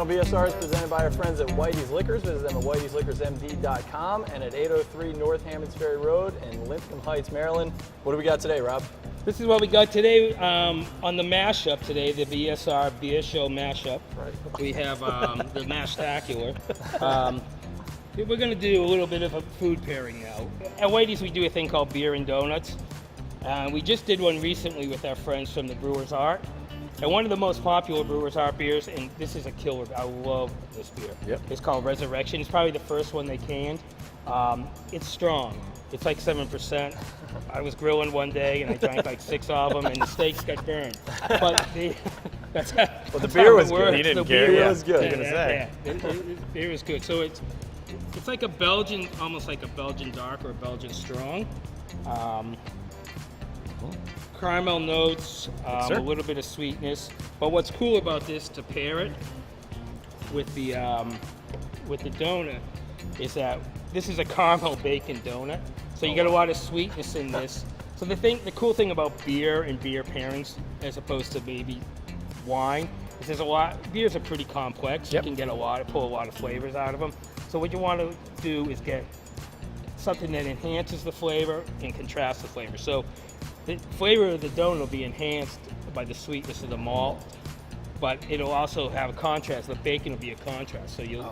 channel BSR is presented by our friends at Whitey's Liquors. Visit them at whiteysliquorsmd.com and at 803 North Hammonds Ferry Road in Lincoln Heights, Maryland. What do we got today, Rob? This is what we got today on the mashup today, the BSR Beer Show mashup. Right. We have the Mashtacular. We're going to do a little bit of a food pairing now. At Whitey's, we do a thing called beer and donuts. We just did one recently with our friends from the Brewer's Art. And one of the most popular Brewer's Art beers, and this is a killer, I love this beer. Yep. It's called Resurrection. It's probably the first one they canned. It's strong. It's like 7%. I was grilling one day and I drank like 6 of them and the steaks got burned. But the beer was good. You didn't The care. beer was good. The beer was good. So it's like a Belgian, almost like a Belgian dark or a Belgian strong. Caramel notes, a little bit of sweetness. But what's cool about this to pair it with the donut is that this is a caramel bacon donut. So you get a lot of sweetness in this. So the cool thing about beer and beer pairings, as opposed to maybe wine, is there's a lot. Beers are pretty complex. Yep. You can pull a lot of flavors out of them. So what you want to do is get something that enhances the flavor and contrasts the flavor. So the flavor of the donut will be enhanced by the sweetness of the malt, but it'll also have a contrast. The bacon will be a contrast. So you'll,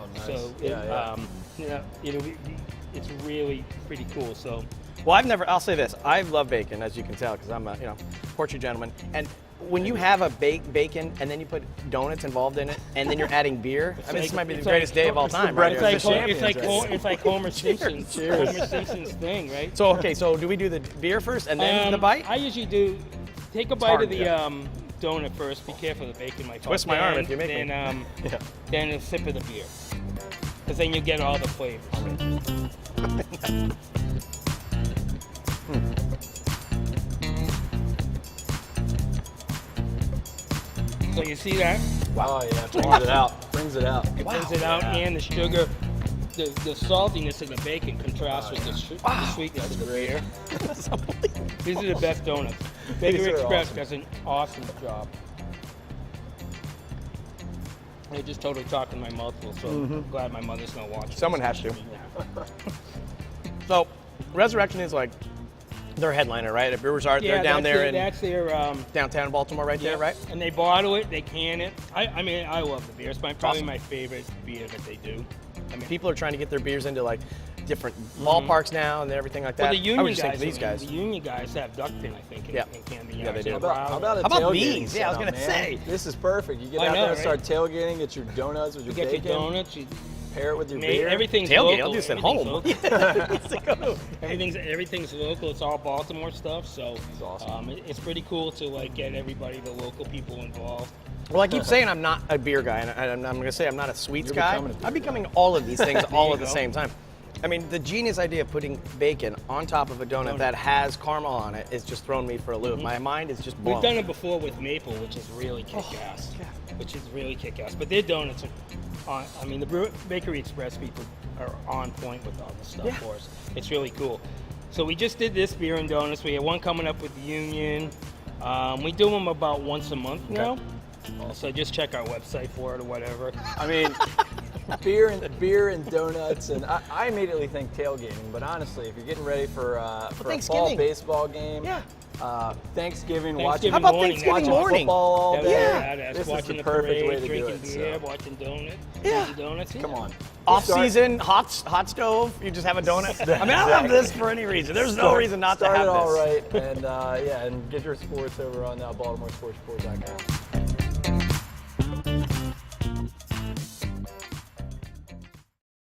it's really pretty cool. So, Well, I'll say this, I love bacon, as you can tell, because I'm a Portuguese gentleman. And when you have a bacon and then you put donuts involved in it, and then you're adding beer, this might be the greatest day of all time, right? It's like Homer Simpson's thing, right? So, okay, so do we do the beer first and then the bite? I usually take a bite of the donut first. Be careful, the bacon might fall. Twist my arm if you make me. Then a sip of the beer, because then you get all the flavors. So you see that? Wow, yeah, brings it out. Brings it out. It brings it out, and the sugar, the saltiness of the bacon contrasts with the sweetness of the beer. These are the best donuts. Bakery Express does an awesome job. I just totally talked in my mouthful, so I'm glad my mother's not watching. Someone has to. So, Resurrection is like their headliner, right? At Brewer's Art, they're down there in downtown Baltimore, right there, right? And they bottle it, they can it. I mean, I love the beer. It's probably my favorite beer that they do. I mean, people are trying to get their beers into like different ballparks now and everything like that. Well, the Union guys, the Union guys have duckpin, I think, in Camden Yards. Yeah, they do. How about a How about tailgating beans? Yeah, I was setup, gonna man? say. This is perfect. You get out there and start tailgating, get your donuts with your get bacon. Your donuts. You pair it with your beer. Everything's tailgate, local. I'll do this at home. Everything's local. It's all Baltimore stuff, so it's awesome. It's pretty cool to like get everybody, the local people involved. Well, I keep saying I'm not a beer guy, and I'm going to say I'm not a sweets guy. I'm becoming all of these things all at the same time. I mean, the genius idea of putting bacon on top of a donut that has caramel on it is just throwing me for a loop. My mind is just blown. We've done it before with maple, which is really kick-ass. But their donuts are I mean, the Bakery Express people are on point with all this stuff for us. It's really cool. So we just did this beer and donuts. We have one coming up with the Union. We do them about once a month now. So just check our website for it or whatever. I mean, beer and donuts, and I immediately think tailgating. But honestly, if you're getting ready for a fall baseball game, Thanksgiving, watching morning, football all day. This is the perfect way to do it. Drinking beer, watching donuts. Donuts. Come on. Off-season, hot stove, you just have a donut. I mean, I love this for any reason. There's no reason not to have this. Start it all right, and and get your sports over on BaltimoreSportsReport.com.